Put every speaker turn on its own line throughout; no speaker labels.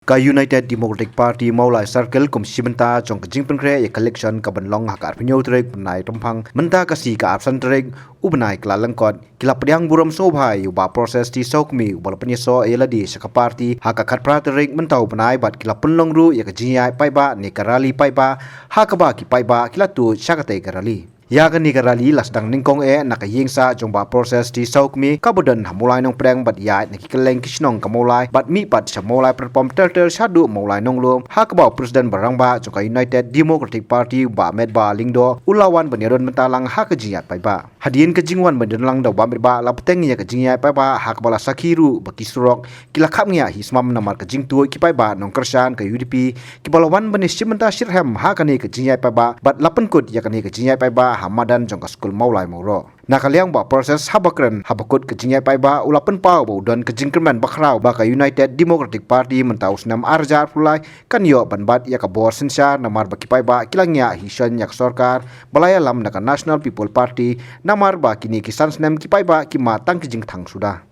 Ka United Democratic Party Maulai Circle kum simenta jong kajing penkre ya collection ka banlong hakar pinyo trek benai tompang menta kasi ka absen trek ubnai kla lengkot kila pediang buram sobhai uba proses ti sokmi ubal penyeso eladi saka party haka khat pra trek mentau benai bat kila penlong ru ya kajing paiba ni karali paiba hakaba ki paiba kila tu syakate karali ya kan ni karali lasdang ningkong nakaying sa jongba proses ti saukmi kabudan hamulai nong preng bat ya naki keleng kisnong kamulai bat mi pat samulai perpom terter sadu mulai nong lum hakaba presiden barangba jongka United Democratic Party ba medba lingdo ulawan baniron mentalang hakajiyat paiba hadien kejingwan bandenlang daw ba medba lapteng ya kejingya paiba hakaba sakiru bakisrok kila khapnya hismam namar kejing tu ki paiba nong kersan ka UDP ki balawan banis simenta shirham hakani kejingya paiba bat lapenkut ya kani kejingya paiba Hamadan jongka skul Maulai Moro. Nakaliang ba proses habakren habakut kejingnya paiba ulapen pau ba udon kejing kerman bakrau ba ka United Democratic Party mentau senam arjar pulai kan yo banbat ya ka bor sensya namar baki paiba kilangnya hison yak sorkar balaya lam naka National People Party namar ba kini kisan senam ki paiba ki matang kejing thang sudah.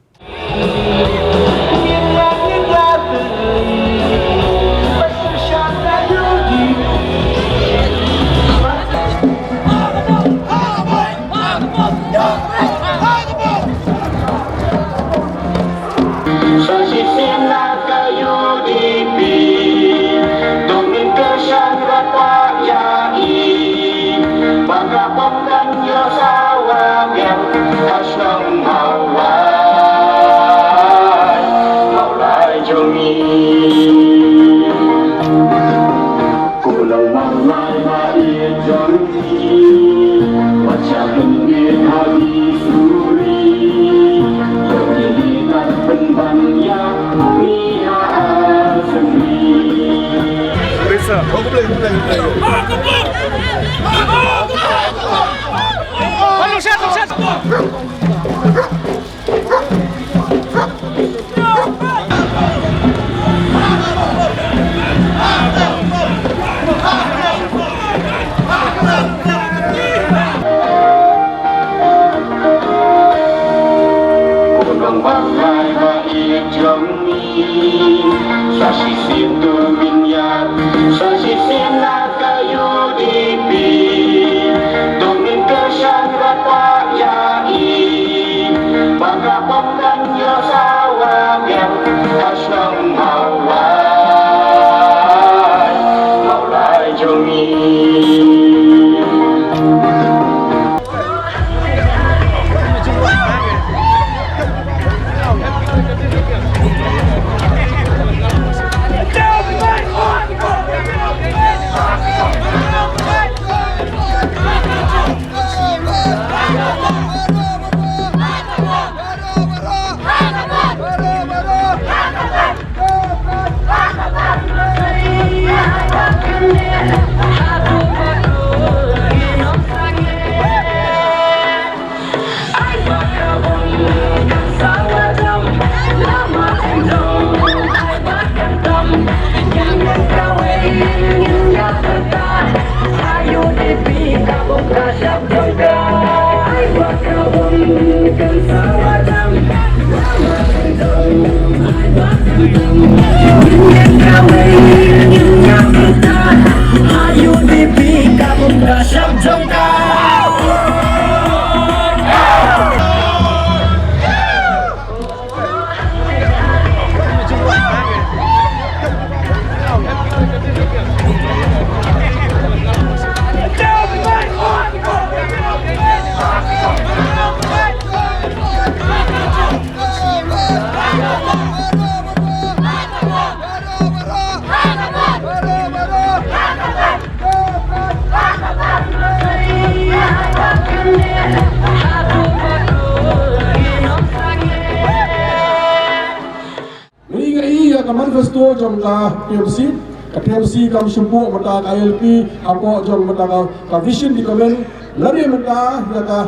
Manifesto jom la TMC kami sempu mata ILP apa jom mata ka vision di komen lari mata ya ka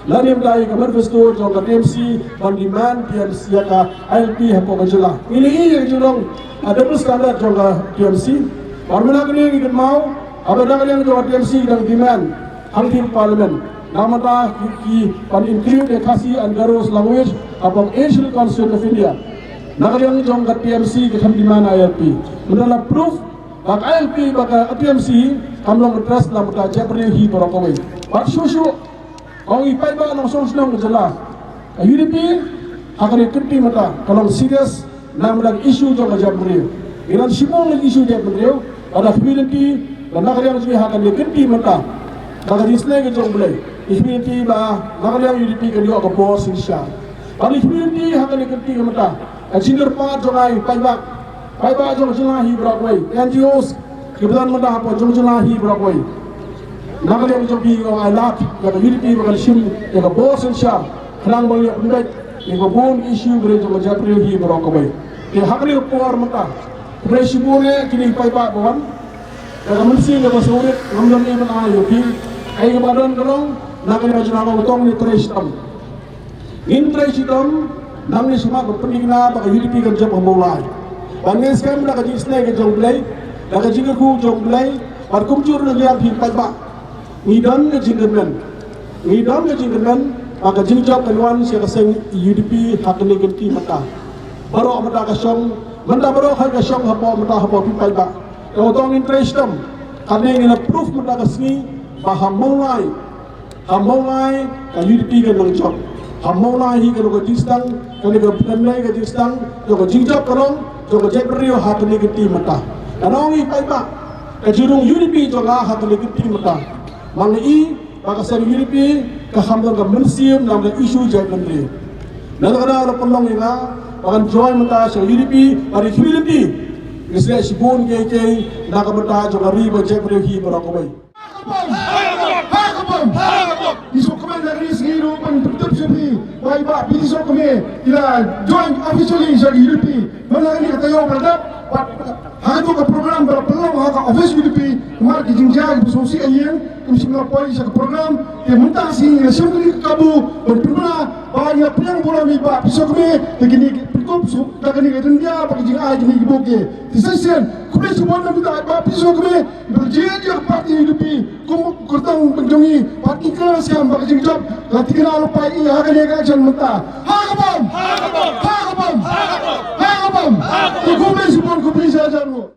lari mata ka manifesto jom la TMC on demand TMC ya ka ILP apa majela ini yang jurong double standard jom la TMC parmena kini kita mau abada kali yang jom TMC dan demand angkin parlimen namata ki pan include the Khasi and Garos language upon Asian Council of India Nakaliang jong kat TMC ke di mana ILP. Mendalam proof bak ILP bak TMC kamlong address dalam mata Jabri hi berokawai. Bak shushu kau ipai ba nang sosnang kejelas. UDP akan ikerti mata kalau serius nam lagi isu jong Jabri. Iran simong lagi isu Jabri pada community dan nakaliang juga akan ikerti mata. Bak disney ke jong belai. Community ba nakaliang UDP ke dia ke bos insya. Bagi community akan ikerti mata. Engineer pa jongai paiba jong jelahi Broadway NGOs kebetulan mata apa jong jelahi Broadway nakaliang jong bi ngong alat ya unity bakal sim ya bos insya kerang bang ya pendek ya bon issue gere jong Jabri hi Broadway ya hakli por mata presibune kini paiba bawan ya mensi ya basurit ngamdan ni man ayo ki ai badan kalong nakaliang jong utong ni trestam in trestam nang ni semua berpenting na baka UDP kan jam mulai. Bangis kan nak kaji snake jong belai, nak kaji ku jong belai, par kumjur na lihat himpai ba. Ngidan ke jinggan maka jingjab kanwan siya kaseng UDP hakni ganti mata. Baro mata kasyong, mata baro hal kasyong hapo mata hapo himpai ba. Kau tong interestam, karena ingin proof mata kasni bahamulai, hamulai ka UDP kan nang job. Hamulai hi kalau kajistang, kalau kepenai kajistang, kalau jingjab kalong, kalau Jabri hakni ganti mata. Karena orang ipai ba, kajurung UDP juga hakni ganti mata. Mangi baka sa UDP kahamdang ka museum namanya isu Jabri. Nalakana ala pelong ina, baka join mata sa UDP dari community. Isla sibun kay nakamata juga riba Jabri hi barakaway. Isok kami dari segi rupan betul sepi. Baik pak, isok kami ila join officially sa UDP. Mana ini kata yo berada. Hanya ke program berpeluang hak office UDP. Kemar kijingjag bersosial ayam. Kami melapai sa program yang mentah sih assembly kabu berpernah banyak yang bola mi pak. Isok kami begini cukup dah kini dia pakai jing aja ni ibuke. Disesian kami semua nak minta pak isok kami berjaya parti UDP. Kamu kurang penjongi parti keras yang pakai jing job. Nanti kena lupa ini akan dia action mentah. Hakabam. Kau kami semua kau bisa jalan.